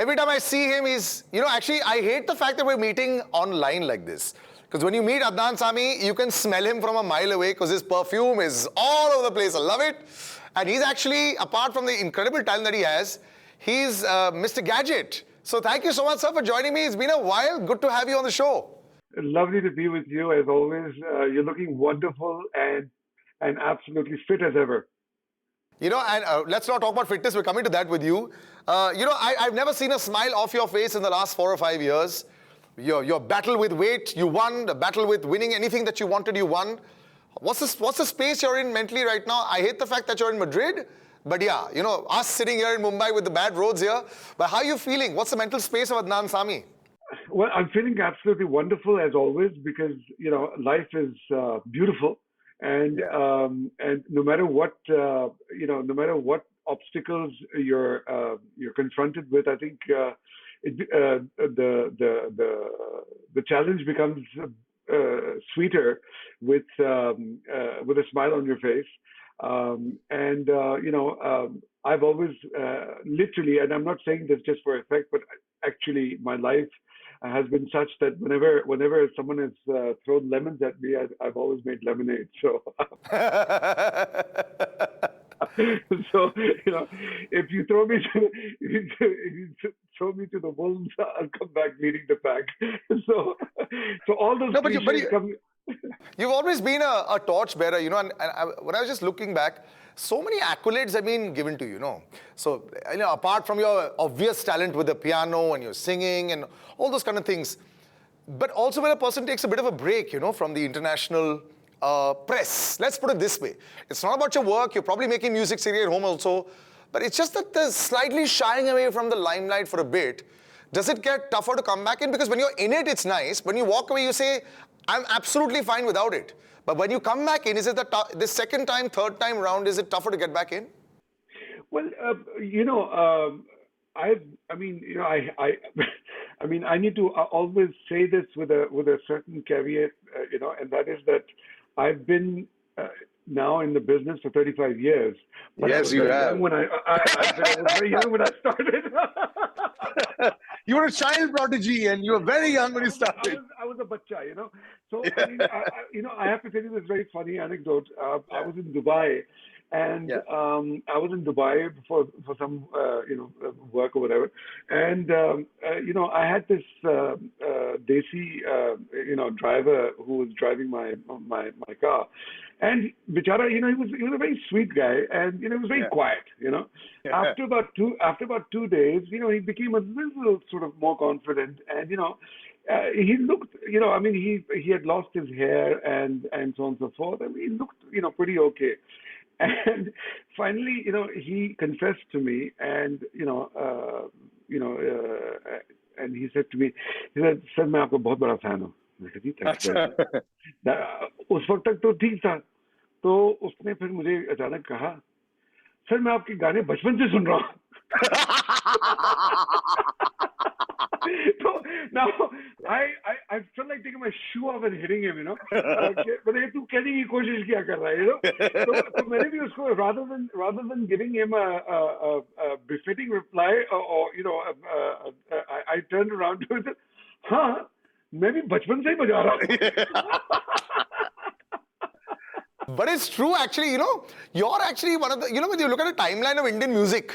every time I see him, he's, actually, I hate the fact that we're meeting online like this. Because when you meet Adnan Sami, you can smell him from a mile away because his perfume is all over the place. I love it. And he's actually, apart from the incredible talent that he has, he's Mr. Gadget. So thank you so much, sir, for joining me. It's been a while. Good to have you on the show. Lovely to be with you as always. You're looking wonderful and absolutely fit as ever. And let's not talk about fitness. We're coming to that with you. I've never seen a smile off your face in the last 4 or 5 years. Your battle with weight, you won. The battle with winning anything that you wanted, you won. What's the space you're in mentally right now? I hate the fact that you're in Madrid. But yeah, us sitting here in Mumbai with the bad roads here. But how are you feeling? What's the mental space of Adnan Sami? Well, I'm feeling absolutely wonderful as always because, life is beautiful. And no matter what obstacles you're confronted with, I think the challenge becomes sweeter with a smile on your face. I've always literally, and I'm not saying this just for effect, but actually my life has been such that whenever someone has thrown lemons at me, I've always made lemonade. So, if you throw me to the wolves, I'll come back leading the pack. So all those come. You've always been a torchbearer, and when I was just looking back, so many accolades have been given to you, So, apart from your obvious talent with the piano and your singing and all those kind of things, but also when a person takes a bit of a break, from the international press. Let's put it this way. It's not about your work. You're probably making music sitting at home also, but it's just that there's slightly shying away from the limelight for a bit. Does it get tougher to come back in? Because when you're in it, it's nice. When you walk away, you say, I'm absolutely fine without it. But when you come back in, is it the second time, third time round, is it tougher to get back in? Well, I need to always say this with a certain caveat, and that is that I've been now in the business for 35 years. But yes, you have. I was very young when I started. You were a child prodigy and you were very young when you started. I was a bacha, So, I have to tell you this very funny anecdote. I was in Dubai and I was in Dubai for some, work or whatever. And, I had this Desi, driver who was driving my car. And bichara, he was a very sweet guy, and he was very quiet. After about 2 days, he became a little sort of more confident, and he looked, he had lost his hair and so on and so forth. I mean, he looked, pretty okay. And finally, he confessed to me, and and he said to me, he said, "Sir, मैं आपका बहुत बड़ा fan हूँ." उस वक्त तक तो ठीक था, तो उसने फिर मुझे अचानक कहा, "सर, मैं आपके गाने बचपन से सुन रहा हूँ." So now I felt like taking my shoe off and hitting him, मैंने तू कहने की कोशिश क्या कर रहा है, तो मैंने भी उसको rather than giving him a befitting reply or I turned around to him and said, हाँ, मैं भी बचपन से ही बजा रहा हूँ. But it's true, actually, you're actually one of the, when you look at a timeline of Indian music,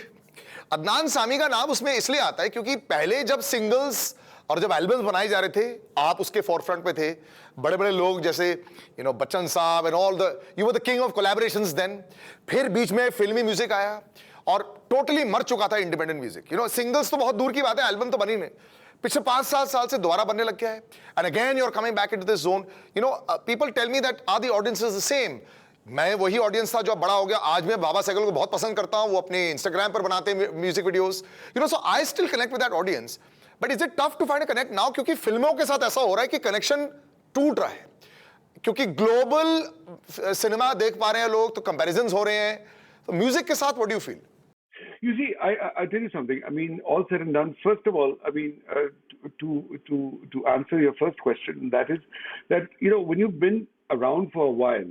Adnan Sami का नाम उसमें इसलिए आता है क्योंकि पहले जब सिंगल्स और जब एल्बम्स बनाए जा रहे थे, आप उसके फोरफ्रंट पे थे. बड़े-बड़े लोग जैसे बच्चन साहब and all the, you were the king of collaborations then. फिर बीच में फिल्मी म्यूजिक आया और टोटली मर चुका था इंडिपेंडेंट म्यूजिक. सिंगल्स तो बहुत दूर की बात है, एल्बम तो बनी नहीं. पिछले 5-7 साल से दोबारा बनने लग गया है. And again you are coming back into this zone. People tell me that are the audiences the same. मैं वही ऑडियंस था जो बड़ा हो गया. आज मैं बाबा सहगल को बहुत पसंद करता हूं. वो अपने इंस्टाग्राम पर बनाते हैं music videos. So I still connect with that audience. But is it tough to find a connect now? क्योंकि फिल्मों के साथ ऐसा हो रहा है कि कनेक्शन टूट रहा है, क्योंकि ग्लोबल सिनेमा देख पा रहे हैं लोग, तो कंपैरिजंस हो रहे हैं. तो म्यूजिक के साथ what do you feel? You see, I tell you something. I mean, all said and done. First of all, I mean, to answer your first question, that is that when you've been around for a while,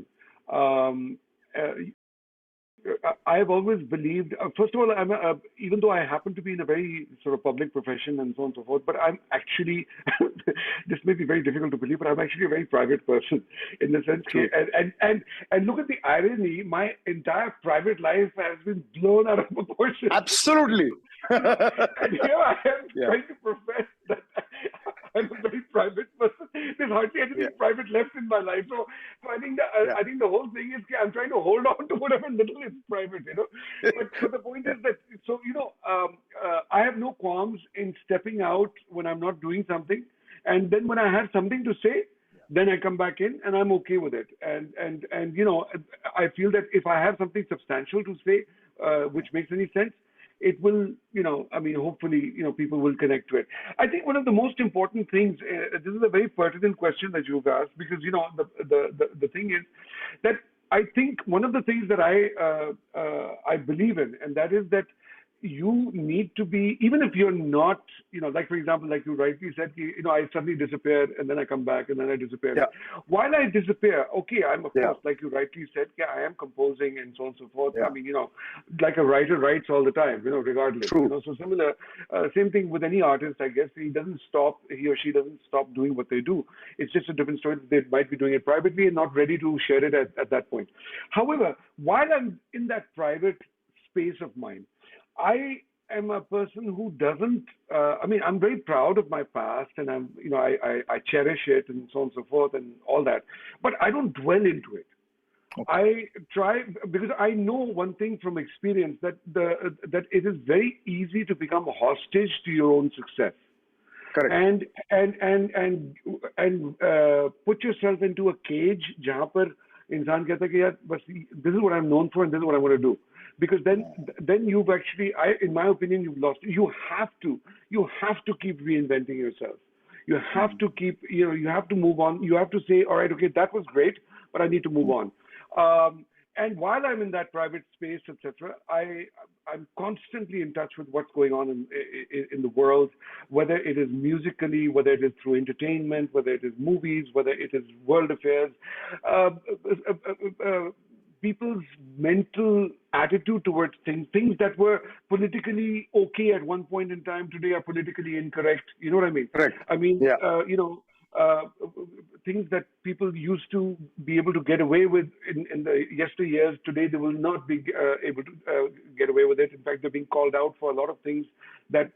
I've always believed, first of all, even though I happen to be in a very sort of public profession and so on and so forth, but I'm actually, this may be very difficult to believe, but I'm actually a very private person in the sense, and look at the irony, my entire private life has been blown out of proportion. Absolutely. And here I am trying to profess that I'm a very private person. There's hardly anything private left in my life. So I think I think the whole thing is I'm trying to hold on to whatever little is private, you know. But the point is that I have no qualms in stepping out when I'm not doing something, and then when I have something to say, then I come back in and I'm okay with it. And I feel that if I have something substantial to say, which makes any sense, it will, hopefully, people will connect to it. I think one of the most important things, this is a very pertinent question that you've asked, because, the thing is that I think one of the things that I believe in, and that is that you need to be, even if you're not, like, for example, like you rightly said, I suddenly disappear and then I come back and then I disappear. Yeah. While I disappear, okay, I'm, of course, like you rightly said, I am composing and so on and so forth. Yeah. I mean, like a writer writes all the time, regardless. True. So similar, same thing with any artist, I guess. He or she doesn't stop doing what they do. It's just a different story. They might be doing it privately and not ready to share it at that point. However, while I'm in that private space of mine, I am a person who doesn't, I'm very proud of my past, and I cherish it and so on and so forth and all that, but I don't dwell into it. Okay. I try, because I know one thing from experience, that that it is very easy to become hostage to your own success. Correct. And put yourself into a cage जहाँ पर इंसान कहता है कि यार बस this is what I'm known for and this is what I'm going to do. Because then you've actually, in my opinion, you've lost. You have to keep reinventing yourself. You have to keep, you have to move on. You have to say, all right, okay, that was great, but I need to move on. And while I'm in that private space, etc., I'm constantly in touch with what's going on in the world, whether it is musically, whether it is through entertainment, whether it is movies, whether it is world affairs. People's mental attitude towards things that were politically okay at one point in time, today are politically incorrect. You know what I mean? Correct. I mean, things that people used to be able to get away with in the yesteryears, today they will not be able to get away with it. In fact, they're being called out for a lot of things that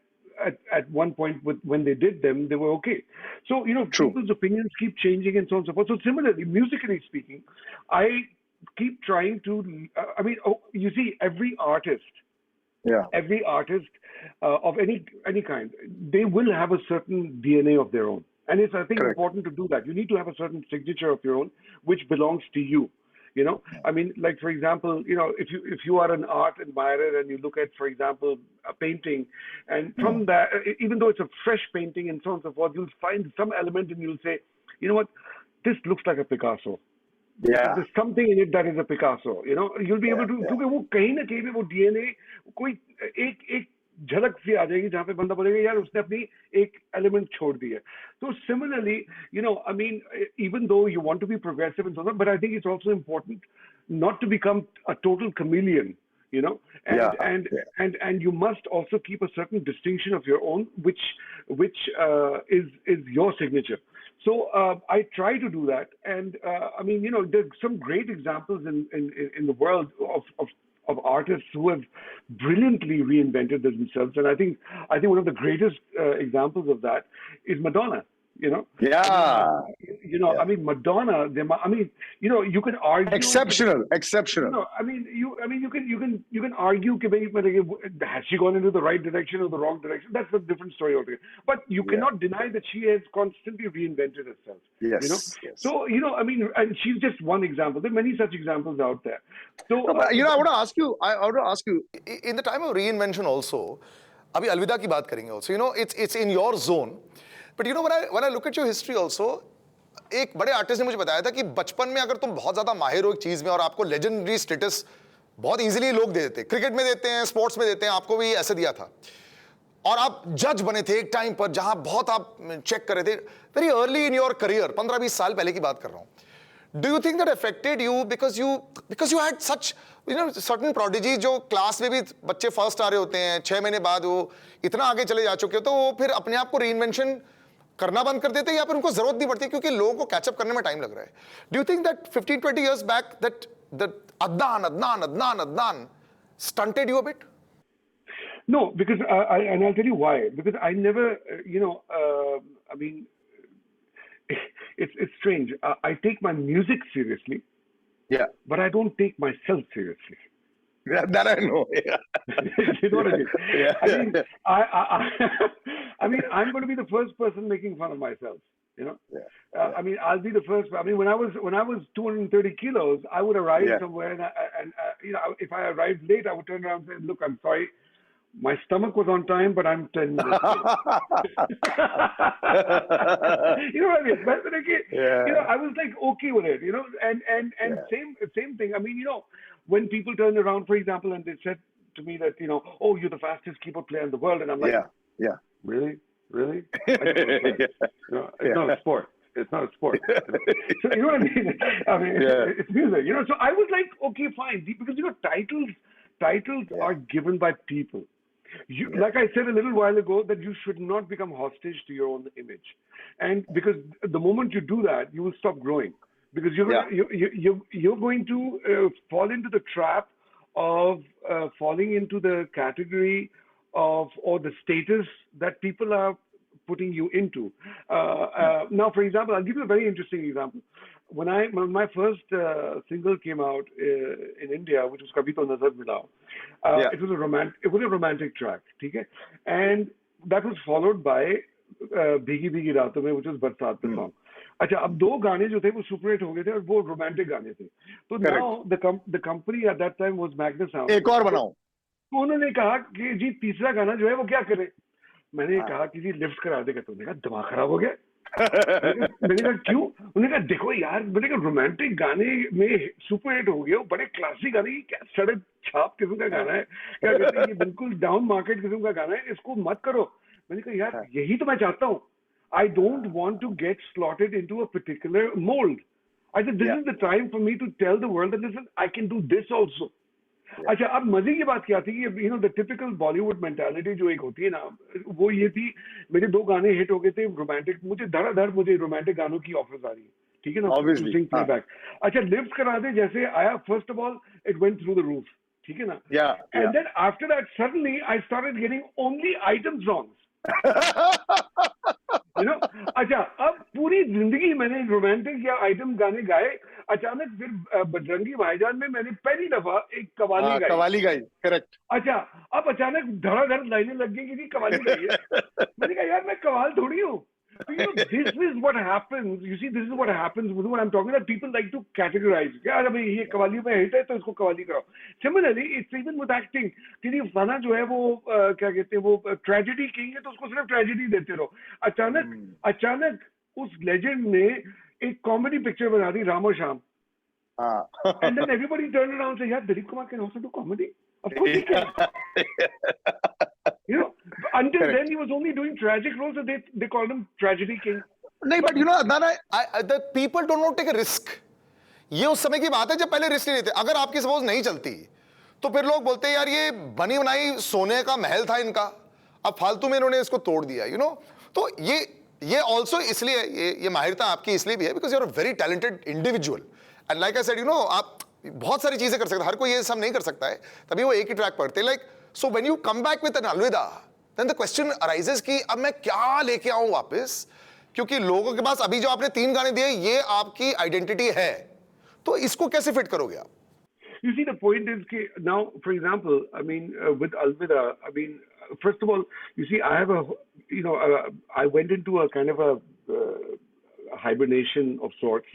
at one point when they did them, they were okay. So, True. People's opinions keep changing and so on and so forth. So similarly, musically speaking, I keep trying to, you see, every artist of any kind, they will have a certain DNA of their own. And it's, I think, Correct. Important to do that. You need to have a certain signature of your own, which belongs to you. I mean, like, for example, if you are an art admirer and you look at, for example, a painting, and from that, even though it's a fresh painting and so on and so forth, you'll find some element and you'll say, you know what, this looks like a Picasso. Yeah. There's something in it that is a Picasso, you'll be able to, क्योंकि वो कहीं ना कहीं पे वो DNA कोई एक झलक सी आ जाएगी जहाँ पे बंदा बोलेगा यार उसने अपनी एक element छोड़ दी है. So similarly, even though you want to be progressive and so on, but I think it's also important not to become a total chameleon, and you must also keep a certain distinction of your own, which is your signature. So I try to do that, and there's some great examples in the world of artists who have brilliantly reinvented themselves, and I think one of the greatest examples of that is Madonna. Yeah. I mean, Madonna. You can argue. Exceptional. You can argue. Has she gone into the right direction or the wrong direction? That's a different story altogether. But you cannot deny that she has constantly reinvented herself. Yes. So and she's just one example. There are many such examples out there. So I want to ask you. In the time of reinvention, also, अभी अलविदा की बात करेंगे also. It's in your zone. But when I look at your history also, एक बड़े artist ने मुझे बताया था कि बचपन में अगर तुम बहुत ज्यादा माहिर हो एक चीज में और आपको लेजेंडरी स्टेटस बहुत इजीली लोग दे देते, क्रिकेट में देते हैं, स्पोर्ट्स में देते हैं, आपको भी ऐसे दिया था, और आप जज बने थे एक टाइम पर जहां बहुत आप चेक कर रहे थे, very early in your career, 15-20 साल पहले की बात कर रहा हूं. Do you think that affected you because you had such certain prodigies जो क्लास में भी बच्चे फर्स्ट आ रहे होते हैं 6 महीने बाद वो इतना आगे चले जा चुके हो तो वो फिर अपने आप को रीइन्वेंशन करना बंद कर देते हैं या फिर उनको जरूरत नहीं पड़ती क्योंकि लोगों को कैचअप करने में टाइम लग रहा है? Do you think that 15-20 years back that Adnan stunted you a bit? No, because and I'll tell you why. Because I never, I mean, it's strange. I take my music seriously, Yeah. but I don't take myself seriously. That I know. Yeah. You know what I mean? Yeah. I mean, I mean, I'm going to be the first person making fun of myself. Yeah. I mean, I'll be the first. I mean, when I was 230 kilos, I would arrive Yeah. somewhere, and if I arrived late, I would turn around and say, "Look, I'm sorry. My stomach was on time, but I'm 10 minutes late." You know what I mean? But again, Yeah. I was like okay with it, and Yeah. same thing. I mean, when people turn around, for example, and they said to me that, "Oh, you're the fastest keyboard player in the world," and I'm like, Yeah. Yeah. "Really? Really? I don't know that. Yeah. It's not a sport. It's not a sport." So you know what I mean? I mean, Yeah. it's music. So I was like, okay, fine, because titles Yeah. are given by people. Like I said a little while ago, that you should not become hostage to your own image, and because the moment you do that, you will stop growing, because you're going to fall into the trap of falling into the category of or the status that people are putting you into. Now, for example, I'll give you a very interesting example. When my first single came out in India, which was Kabhi To Nazar Milao, Yeah. it was a romantic track, okay? And that was followed by Bhigi Bhigi Raaton Mein, which was Barsat Pe song. अच्छा, अब दो गाने जो थे वो super hit हो गए थे और वो रोमांटिक गाने थे. तो now the company at that time was Magnus Sound. एक और बनाओ. तो उन्होंने कहा कि जी तीसरा गाना जो है वो क्या करे. मैंने कहा कि जी लिफ्ट करा देगा. तो उन्होंने कहा दिमाग खराब हो गया. मैंने कहा क्यों. उन्होंने कहा देखो यार, मैंने कहा रोमांटिक गाने में सुपर हिट हो गया, बड़े क्लासिक गाने, क्या सड़क छाप किस्म का गाना है, क्या कहते हैं, ये बिल्कुल डाउन मार्केट किस्म का गाना है, इसको मत करो. मैंने कहा यार यही तो मैं चाहता हूँ. I don't want to get slotted into a particular mold. I said this is the time for me to tell the world that listen, I can do this also. अच्छा, अब मजे की बात क्या थी कि द टिपिकल बॉलीवुड मेंटालिटी जो एक होती है ना, वो ये थी, मेरे दो गाने हिट हो गए थे रोमांटिक, मुझे धड़ाधड़ मुझे रोमांटिक गानों की ऑफर्स आ रही है, ठीक है ना, Obviously, प्लेबैक. अच्छा, लिफ्ट करा दे जैसे आया, first of all it went through the roof, ठीक है ना. And then after that suddenly I started getting only item songs. अच्छा, अब पूरी जिंदगी मैंने रोमांटिक या आइटम गाने गाए. अचानक फिर बजरंगी भाईजान में मैंने पहली दफा एक कवाली गाई. करेक्ट. अच्छा, अब अचानक धड़ाधड़ लाइनें लग गई कि कवाली गाई है. मैंने कहा यार मैं कवाल थोड़ी हूँ. This is what happens. You see, this is what happens with what I'm talking about. People like to categorize. यार भाई ये कवाली में हिट है तो इसको कवाली कराओ. Similarly, it's even with acting. कि फलाना जो है वो क्या कहते हैं, वो ट्रेजेडी किंग है तो उसको सिर्फ ट्रेजेडी देते रहो. अचानक उस लेजेंड ने एक कॉमेडी पिक्चर बना दी, राम और Shyam. And then everybody turned around and said, यार Dilip Kumar can also do comedy. Of course he can. Until then he was only doing tragic roles, so they called him tragedy king. नहीं, but the people don't want to take a risk. ये उस समय की बात है जब पहले risk नहीं लेते. अगर आपकी सपोज नहीं चलती तो फिर लोग बोलते हैं यार ये बनी बनाई सोने का महल था इनका, अब फालतू में इन्होंने इसको तोड़ दिया. तो ये ऑल्सो इसलिए ये माहिरता आपकी इसलिए भी है because you are a very talented individual. And like I said, आप बहुत सारी चीजें कर सकते हैं, हर कोई ये सब नहीं कर सकता है, तभी वो एक ही ट्रैक पढ़ते. Like so when you come back with an Alvida, then the question arises कि अब मैं क्या लेके आऊं वापस, क्योंकि लोगों के पास अभी जो आपने 3 गाने दिए ये आपकी आइडेंटिटी है, तो इसको कैसे फिट करोगे आप? You see, the point is that now, for example, I mean, with Alvida, I mean, first of all, you see, I have I went into a kind of a hibernation of sorts.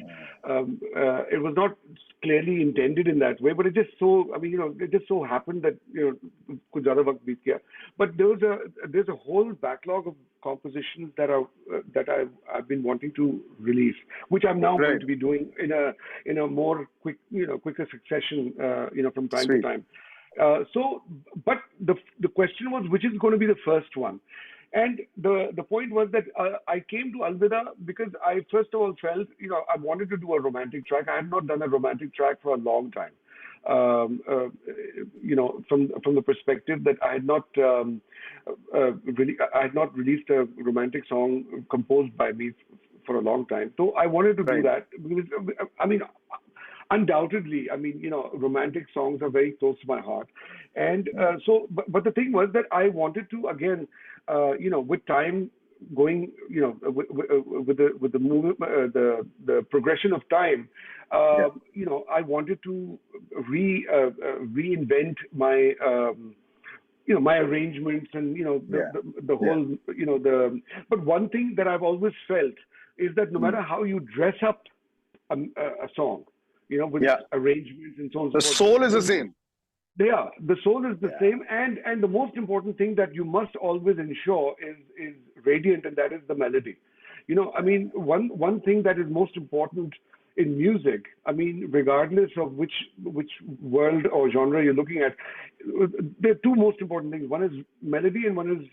It was not clearly intended in that way, but it just so, I mean, it just so happened that, kuch zyada waqt beet gaya. But there's a whole backlog of compositions that I've been wanting to release, which I'm now going to be doing in a more quicker succession, from time to time. But the question was, which is going to be the first one? And the point was that I came to Alvida because I first of all felt, I wanted to do a romantic track. I had not done a romantic track for a long time. From the perspective that I had not released a romantic song composed by me for a long time. So I wanted to do that because, I mean, undoubtedly, romantic songs are very close to my heart. And but the thing was that I wanted to, again, with time going, with the movement, the progression of time, I wanted to reinvent my, my arrangements and, the whole, but one thing that I've always felt is that no matter how you dress up a song, with arrangements and so on and so The forth. soul is the same. Yeah, the soul is the same, and the most important thing that you must always ensure is radiant, and that is the melody. One thing that is most important in music, regardless of which world or genre you're looking at, there are two most important things. One is melody and one is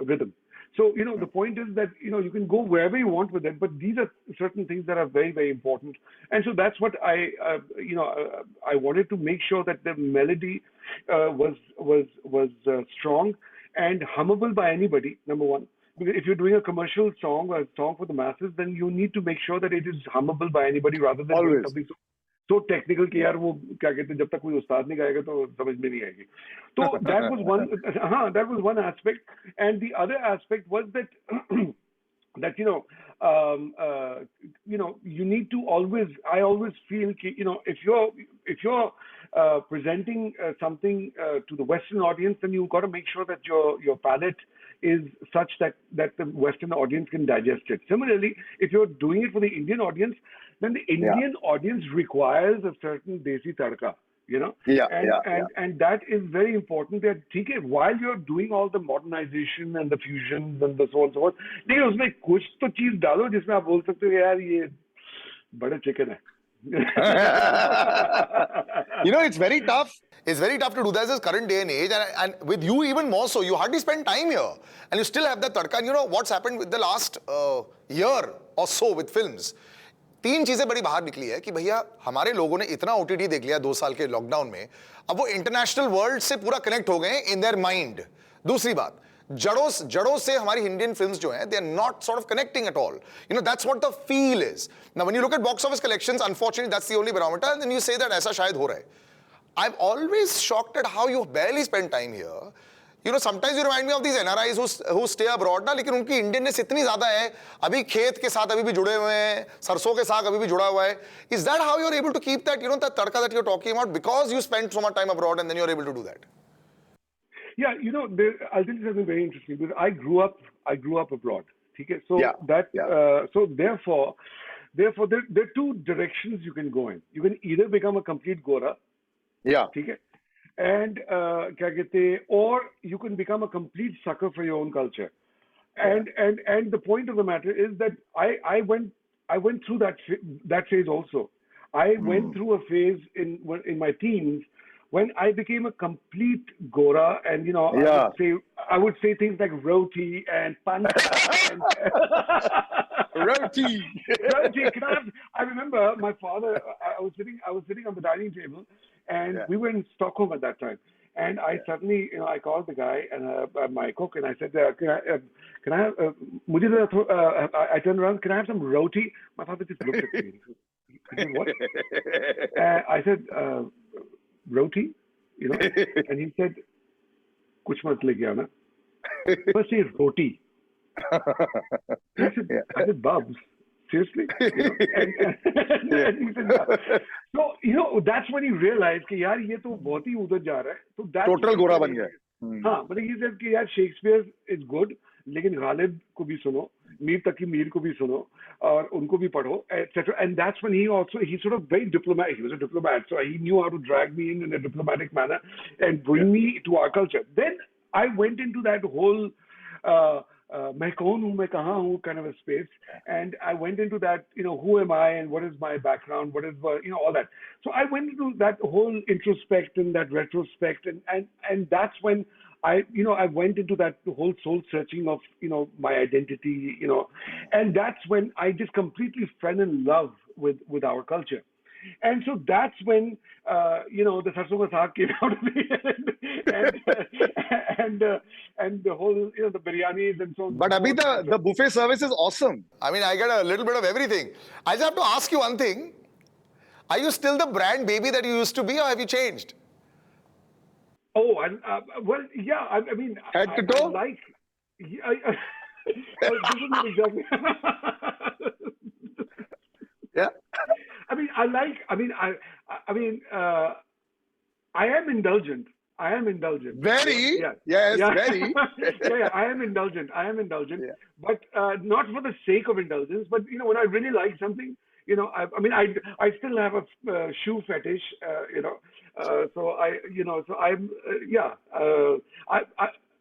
rhythm. So, the point is that, you can go wherever you want with it, but these are certain things that are very, very important. And so that's what I wanted to make sure that the melody was strong and hummable by anybody, number one. Because if you're doing a commercial song or a song for the masses, then you need to make sure that it is hummable by anybody rather than doing something so technical कि यार वो क्या कहते हैं जब तक कोई उस्ताद नहीं गाएगा तो समझ में नहीं आएगी. So that was one aspect, and the other aspect was that that you need to always, I always feel if you're presenting something to the Western audience, then you've got to make sure that your palette is such that the Western audience can digest it. Similarly, if you're doing it for the Indian audience, then the Indian audience requires a certain desi tadka, and that is very important. That while you're doing all the modernization and the fusions and the so on and so forth, लेकिन उसमें कुछ तो चीज डालो जिसमें आप बोल सकते हो यार ये बड़ा चिकन है. It's very tough. It's very tough to do that in this current day and age, and with you even more so. You hardly spend time here, and you still have that tadka. And what's happened with the last year or so with films? तीन चीजें बड़ी बाहर निकली है कि भैया हमारे लोगों ने इतना ओटीटी देख लिया 2 साल के लॉकडाउन में, अब वो इंटरनेशनल वर्ल्ड से पूरा कनेक्ट हो गए इन देयर माइंड. दूसरी बात, जड़ों से हमारी इंडियन फिल्म्स जो हैं, they are not sort of connecting at all. That's what the feel is. Now when you look at box office collections, unfortunately that's the only barometer, and then you say that ऐसा शायद हो रहा है. I'm always shocked at how you barely spend time here. Sometimes you remind me of these NRIs who stay abroad ना, लेकिन उनकी Indianness इतनी ज्यादा है, अभी खेत के साथ अभी भी जुड़े हुए हैं, सरसों के साथ अभी भी जुड़ा हुआ है. Is that how you're able to keep that, that tadka that you're talking about, because you spend so much time abroad and then you're able to do that? Yeah, I'll tell you something very interesting, because I grew up abroad. Okay? So so therefore there are two directions you can go in. You can either become a complete Gora. Okay? And or you can become a complete sucker for your own culture. And the point of the matter is that I went through that phase also. I went through a phase in my teens when I became a complete Gora, and I would say things like roti and panta and Roti. I remember my father. I was sitting on the dining table, and we were in Stockholm at that time. And I suddenly, I called the guy and my cook, and I said, "Can I have? I turned around. Can I have some roti?" My father just looked at me. He said, "What?" I said, "Roti," and he said, "Kuch mat le gaya na." First say roti. I said, "Babs, seriously?" And he said, "Yeah." So, that's when he realized कि यार ये तो बहुत ही उधर जा रहा है. So that's total गोरा बन गया. हाँ, but he said कि यार Shakespeare is good, लेकिन गालिब को भी सुनो, मीर तकी मीर को भी सुनो, और उनको भी पढ़ो, etc. And that's when he sort of very diplomatic. He was a diplomat, so he knew how to drag me in a diplomatic manner and bring me to our culture. Then I went into that whole मैं कौन हूँ, मैं कहाँ हूँ kind of a space, and I went into that, who am I and what is my background, what is all that. So I went into that whole introspect and that retrospect, and that's when I went into that whole soul searching of, my identity, and that's when I just completely fell in love with our culture. And so that's when, the sarson ka saag came out of me, and the whole, the biryanis and so on. But Abhi, the buffet service is awesome. I mean, I get a little bit of everything. I just have to ask you one thing. Are you still the brand baby that you used to be, or have you changed? Oh, and well, yeah. I mean, Head to toe? well, this is not exactly. Yeah. I am indulgent. Very. Yeah. Yes, Yeah. very. yeah, I am indulgent. Yeah. But not for the sake of indulgence. But when I really like something, I still have a shoe fetish. So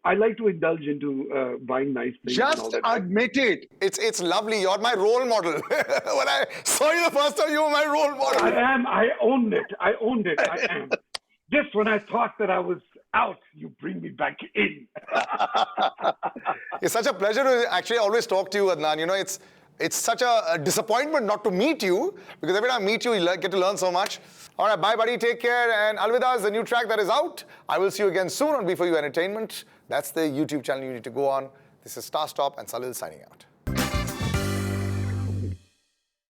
I like to indulge into buying nice things. and all Just that. admit it. It's lovely. You're my role model. When I saw you the first time, you were my role model. I am. I owned it. I am. Just when I thought that I was out, you bring me back in. It's such a pleasure to actually always talk to you, Adnan. It's such a disappointment not to meet you, because every time I meet you, you get to learn so much. All right, bye, buddy. Take care. And Alvida is the new track that is out. I will see you again soon on B4U Entertainment. That's the YouTube channel you need to go on. This is Star Stop and Salil signing out.